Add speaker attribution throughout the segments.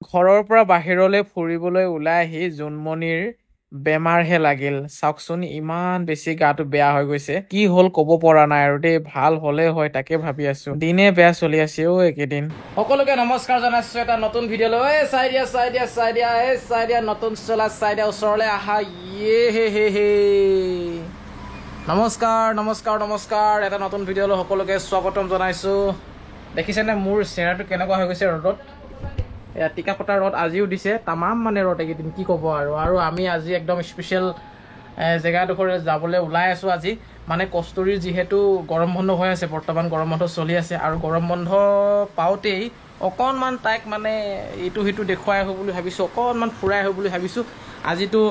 Speaker 1: ঘৰৰ পৰা বাহিৰলৈ ফুৰিবলৈ ওলাই আহি জোনমণিৰ বেমাৰহে লাগিল চাওকচোন ইমান বেছি গাটো বেয়া হৈ গৈছে কি হল ক'ব পৰা নাই আৰু দেই ভাল হলে হয় তাকে ভাবি আছো দিনে বেয়া চলি আছে একেদিন সকলোকে নমস্কাৰ জনাইছো এটা নতুন ভিডিঅ'লৈ চাই দিয়া নতুন চলা চাই দিয়া ওচৰলৈ আহা হে নমস্কাৰ এটা নতুন ভিডিঅ'লৈ সকলোকে স্বাগতম জনাইছো দেখিছেনে মোৰ চেহেৰাটো কেনেকুৱা হৈ গৈছে ৰ'দত এয়া টিকা ফটা ৰ'দ আজিও দিছে তামাম মানে ৰ'দ এইকেইদিন কি ক'ব আৰু আমি আজি একদম স্পেচিয়েল জেগাডোখৰে যাবলৈ ওলাই আছো আজি মানে কস্তুৰীৰ যিহেতু গৰম বন্ধ হৈ আছে বৰ্তমান গৰম বন্ধ চলি আছে আৰু গৰম বন্ধ পাওঁতেই অকণমান তাইক মানে ইটো সিটো দেখুৱাই আহোঁ বুলি ভাবিছোঁ অকণমান ফুৰাই আহোঁ বুলি ভাবিছোঁ আজিতো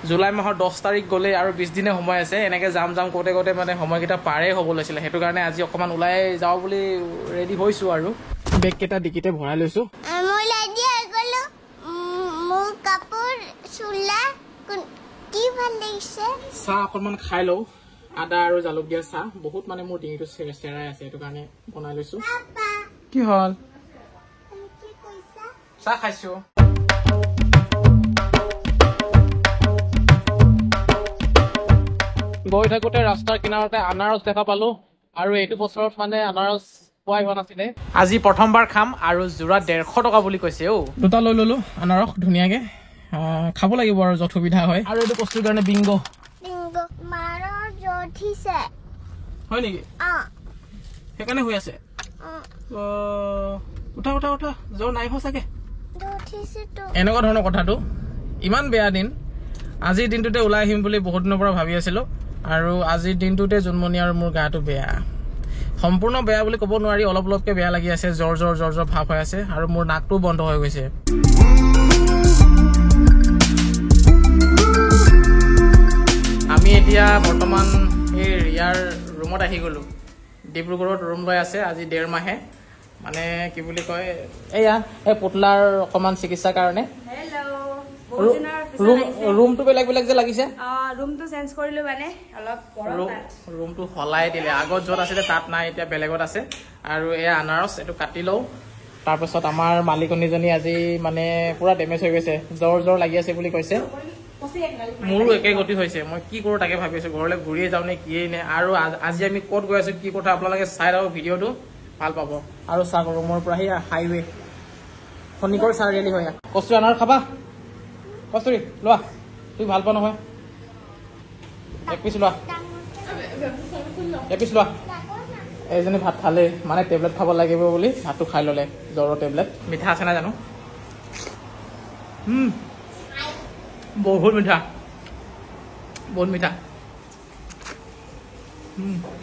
Speaker 1: জুলাই মাহৰ 10 তাৰিখ গ'লে আৰু 20 দিনে সময় আছে এনেকৈ যাম কৰোঁতে মানে সময়কেইটা পাৰেই হ'ব লৈছিলে সেইটো কাৰণে আজি অকণমান ওলাই যাওঁ বুলি ৰেডি হৈছোঁ আৰু বেগকেইটা ডিকিতে ভৰাই লৈছোঁ চাহ অকণমান খাই লওঁ আদা আৰু জালুক দিয়া চাহ বহুত মানে মোৰ ডিঙিটো চেৰাই আছে সেইটো কাৰণে বনাই লৈছোঁ কি হ'ল চাহ খাইছোঁ গৈ থাকোঁতে ৰাস্তাৰ কিনাৰতে আনাৰস দেখা পালোঁ আৰু এইটো বছৰত মানে আনাৰস পোৱাই হোৱা নাছিলে আজি প্ৰথমবাৰ খাম আৰু যোৰা 150 টকা বুলি কৈছে দুটা লৈ ললোঁ আনাৰস ধুনীয়াকৈ খাব লাগিব আৰু য'ত সুবিধা হয় আৰু এইটো বস্তুৰ কাৰণে বিংগ হয় নেকি সেইকাৰণে হৈ আছে উঠা জ্বৰ নাই হোৱা চাগে এনেকুৱা ধৰণৰ কথাটো ইমান বেয়া দিন আজিৰ দিনটোতে ওলাই আহিম বুলি বহুত দিনৰ পৰা ভাবি আছিলোঁ আৰু আজিৰ দিনটোতে জোনমণি আৰু মোৰ গাটো বেয়া সম্পূৰ্ণ বেয়া বুলি ক'ব নোৱাৰি অলপকৈ বেয়া লাগি আছে জ্বৰ ভাৱ হৈ আছে আৰু মোৰ নাকটোও বন্ধ হৈ গৈছে আমি এতিয়া বৰ্তমান এই ৰিয়াৰ ৰুমত আহি গ'লোঁ ডিব্ৰুগড়ত ৰুম লৈ আছে আজি 1.5 মাহে মানে কি বুলি কয় এয়া এই পুতলাৰ অকণমান চিকিৎসাৰ কাৰণে ৰুমটো বেলেগ যে লাগিছে
Speaker 2: ৰুমটো চেঞ্জ কৰিলো মানে অলপ
Speaker 1: ৰুমটো সলাই দিলে আগত য'ত আছিলে তাত নাই এতিয়া বেলেগত আছে আৰু এয়া আনাৰস এইটো কাটি লওঁ তাৰপিছত আমাৰ মালিকনীজনী আজি মানে পুৰা ডেমেজ হৈ গৈছে জ্বৰ লাগি আছে বুলি কৈছে মোৰো একে গতি হৈছে মই কি কৰোঁ তাকে ভাবি আছোঁ ঘৰলৈ ঘূৰিয়ে যাওঁ নে কিয়েই নে আৰু আজি আমি ক'ত গৈ আছোঁ কি কথা আপোনালোকে চাই লওক ভিডিঅ'টো ভাল পাব আৰু চাওক ৰুমৰ পৰা সেই হাইৱে খনিকৰ চাৰিআলি হয় কস্তুৰী আনাৰস খাবা কস্তুৰী লোৱা তুমি ভাল পোৱা নহয় এক পিচ লোৱা এইজনী ভাত খালে মানে টেবলেট খাব লাগিব বুলি ভাতটো খাই ল'লে জ্বৰৰ টেবলেট মিঠা আছে না জানো বহুত মিঠা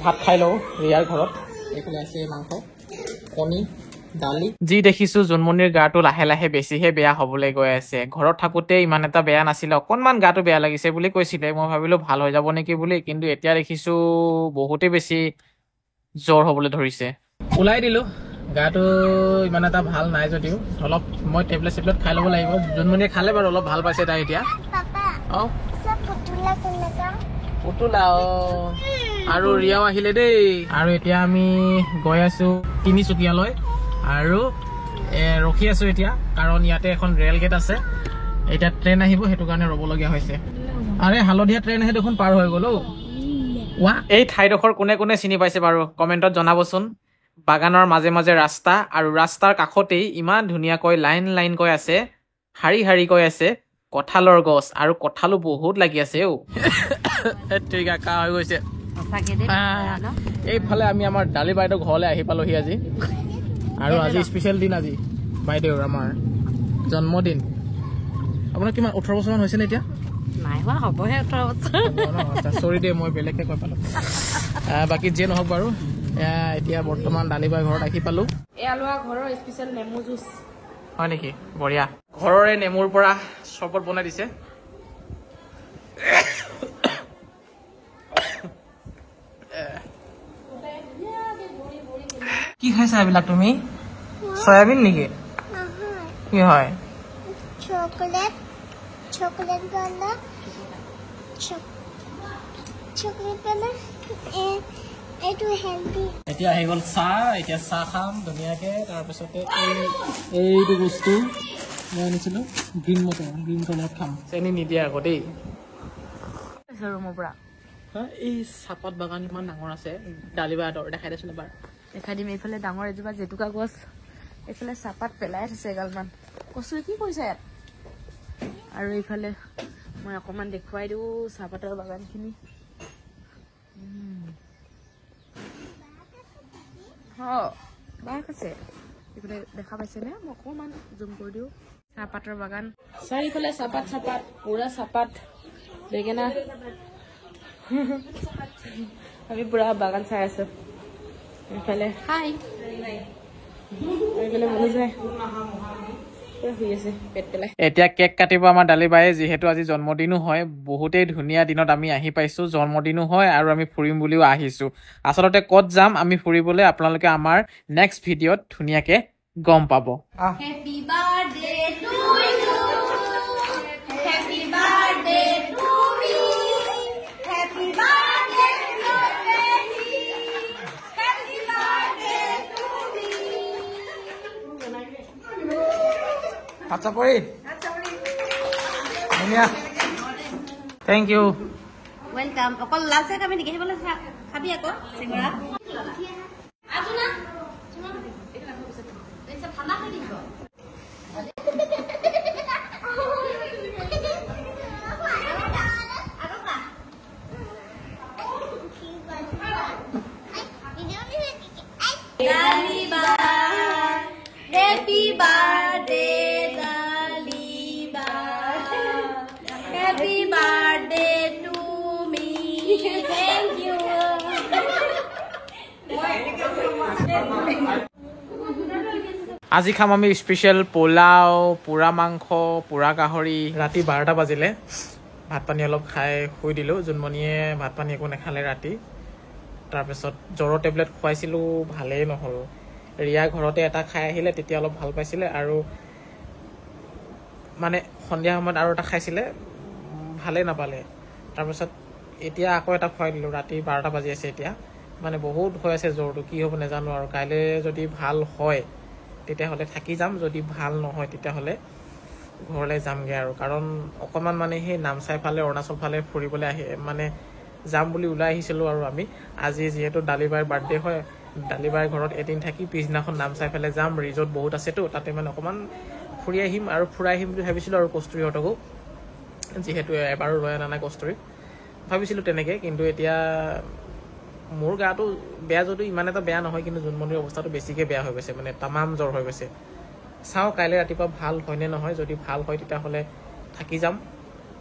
Speaker 1: ভাত খাই লওঁ ৰিয়াৰ ঘৰত এইফালে আছে মাংস কণী দালি যি দেখিছোঁ জোনমণিৰ গাটো লাহে বেছিহে বেয়া হ'বলৈ গৈ আছে ঘৰত থাকোঁতে ইমান এটা বেয়া নাছিলে অকণমান গাটো বেয়া লাগিছে বুলি কৈছিলে মই ভাবিলোঁ ভাল হৈ যাব নেকি বুলি কিন্তু এতিয়া দেখিছোঁ বহুতেই বেছি জ্বৰ হ'বলৈ ধৰিছে ওলাই দিলোঁ গাটো ইমান এটা ভাল নাই যদিও অলপ মই টেবলেট খাই ল'ব লাগিব জোনমণিয়ে খালে বাৰু অলপ ভাল পাইছে তাই এতিয়া পুতলা আৰু ৰিয়াও আহিলে দেই আৰু এতিয়া আমি গৈ আছোঁ তিনিচুকীয়ালৈ আৰু ৰখি আছোঁ এতিয়া কাৰণ ইয়াতে এখন ৰেল গেট আছে এতিয়া ট্ৰেইন আহিব সেইটো কাৰণে ৰ'বলগীয়া হৈছে আৰে হালধীয়া ট্ৰেইন আহে দেখোন পাৰ হৈ গ'ল এই ঠাইডোখৰ কোনে চিনি পাইছে বাৰু কমেণ্টত জনাবচোন বাগানৰ মাজে ৰাস্তা আৰু ৰাস্তাৰ কাষতেই ইমান ধুনীয়াকৈ লাইনকৈ আছে শাৰীকৈ আছে কঁঠালৰ গছ আৰু কঁঠালো বহুত লাগি আছে হৈ গৈছে এইফালে আমি আমাৰ ডালি বাইদেউ ঘৰলৈ আহি পালোহি আজি আৰু আজি স্পেচিয়েল দিন আজি বাইদেউৰ আমাৰ জন্মদিন আপোনাৰ কিমান 18 বছৰমান হৈছেনে এতিয়া
Speaker 2: নাই হোৱা হ'বহে 18 বছৰ
Speaker 1: চৰি দেই মই বেলেগকৈ কৈ পালোঁ বাকী যিয়ে নহওক বাৰু এতিয়া বৰ্তমান ডালিবাই ঘৰত আহি পালোঁ
Speaker 2: এয়া লোৱা ঘৰৰ স্পেচিয়েল নেমু জুচ
Speaker 1: হয় নেকি বঢ়িয়া ঘৰৰে নেমুৰ পৰা চৰবত বনাই দিছে কি খাইছা এইবিলাক তুমি সয়াবিন নেকি কি হয়
Speaker 3: chocolate bala etu healthy
Speaker 1: এতিয়া আহি গ'ল চাহ এতিয়া চাহ খাম ধুনীয়াকৈ তাৰপিছতে এইটো বস্তু মই আনিছিলোঁ গ্ৰীণ মটৰ, গ্ৰীণ কালাৰত খাম। চেনি নিদিয়ে আকৌ দেই।
Speaker 2: ৰুমৰ পৰা
Speaker 1: এই চাহপাত বাগান ইমান ডাঙৰ আছে, ডালিবাহঁতৰ দেখাই দিছোঁ এবাৰ।
Speaker 2: দেখাই দিম। এইফালে ডাঙৰ এজোপা জেতুকা গছ, এইফালে চাহপাত পেলাই থৈছে এগালমান। কচুৱে কি কৰিছে ইয়াত? আৰু এইফালে মই অকণমান দেখুৱাই দিওঁ চাহপাতৰ বাগানখিনি। বাঘ আছে এইফালে, দেখা পাইছেনে? মই অকণমান জুম কৰি দিওঁ। চাহপাতৰ বাগান চাৰিওফালে চাহপাত, পুৰা চাহপাত, বেঙেনা। আমি পুৰা বাগান চাই আছো। এইফালে এইফালে মানুহ যায় শুই আছে পেট পেলাই।
Speaker 1: এতিয়া কেক কাটিব আমাৰ ডালিবায়ে, যিহেতু আজি জন্মদিনো হয়। বহুতেই ধুনীয়া দিনত আমি আহি পাইছোঁ, জন্মদিনো হয় আৰু আমি ফুৰিম বুলিও আহিছোঁ। আচলতে ক'ত যাম আমি ফুৰিবলৈ, আপোনালোকে আমাৰ নেক্সট ভিডিঅ'ত ধুনীয়াকৈ গম পাব।
Speaker 2: Happy birthday to you. Happy birthday to you. Happy birthday to baby. Happy birthday to me.
Speaker 1: আচ্ছা পৰি ধুনীয়া, থেংক ইউ।
Speaker 2: ওয়েলকাম। অকল লাল চাহ খাবি নেকি? সেইফালে খাবি আকৌ চিঙৰা। Happy birthday, Daliba. Happy birthday to me. Thank you.
Speaker 1: আজি খাম আমি স্পেচিয়েল পোলাও, পোৰা মাংস, পোৰা গাহৰি। ৰাতি 12টা বাজিলে, ভাত পানী অলপ খাই শুই দিলোঁ। জোনমণিয়ে ভাত পানী একো নাখালে ৰাতি। তাৰপিছত জ্বৰৰ টেবলেট খুৱাইছিলোঁ, ভালেই নহ'ল। ৰিয়া ঘৰতে এটা খাই আহিলে, তেতিয়া অলপ ভাল পাইছিলে। আৰু মানে সন্ধিয়া সময়ত আৰু এটা খাইছিলে, ভালেই নাপালে। তাৰপিছত এতিয়া আকৌ এটা খুৱাই দিলোঁ। ৰাতি 12টা বাজি আছে এতিয়া, মানে বহুত হৈ আছে জ্বৰটো, কি হ'ব নাজানো। আৰু কাইলৈ যদি ভাল হয় তেতিয়াহ'লে থাকি যাম, যদি ভাল নহয় তেতিয়াহ'লে ঘৰলৈ যামগৈ আৰু। কাৰণ অকণমান মানে সেই নামচাই ফালে, অৰুণাচল ফালে ফুৰিবলৈ মানে যাম বুলি ওলাই আহিছিলোঁ। আৰু আমি আজি যিহেতু ডালিবাইৰ বাৰ্থডে হয়, ডালিবাইৰ ঘৰত এদিন থাকি পিছদিনাখন নামচাই ফালে যাম। ৰিজৰ্ট বহুত আছেতো, তাতে মানে অকণমান ফুৰি আহিম আৰু ফুৰাই আহিম বুলি ভাবিছিলোঁ। আৰু কস্তুৰীহঁতকো, যিহেতু এবাৰো লৈ অনা নাই কস্তুৰী, ভাবিছিলোঁ তেনেকৈ। কিন্তু এতিয়া মোৰ গাটো বেয়া, যদিও ইমান এটা বেয়া নহয়, কিন্তু জোনমণিৰ অৱস্থাটো বেছিকৈ বেয়া হৈ গৈছে, মানে তামাম জ্বৰ হৈ গৈছে। চাওঁ কাইলৈ ৰাতিপুৱা ভাল হয়নে নহয়। যদি ভাল হয় তেতিয়াহ'লে থাকি যাম,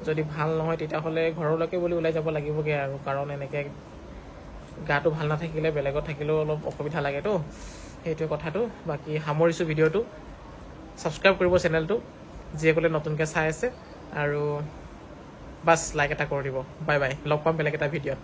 Speaker 1: যদি ভাল নহয় তেতিয়াহ'লে ঘৰলৈকে বুলি ওলাই যাব লাগিবগৈ আৰু। কাৰণ এনেকৈ গাটো ভাল নাথাকিলে বেলেগত থাকিলেও অলপ অসুবিধা লাগেতো, সেইটোৱে কথাটো। বাকী সামৰিছোঁ ভিডিঅ'টো। ছাবস্ক্ৰাইব কৰিব চেনেলটো, যিসকলে নতুনকৈ চাই আছে। আৰু বাছ লাইক এটা কৰি দিব। বাই বাই, লগ পাম বেলেগ এটা ভিডিঅ'ত।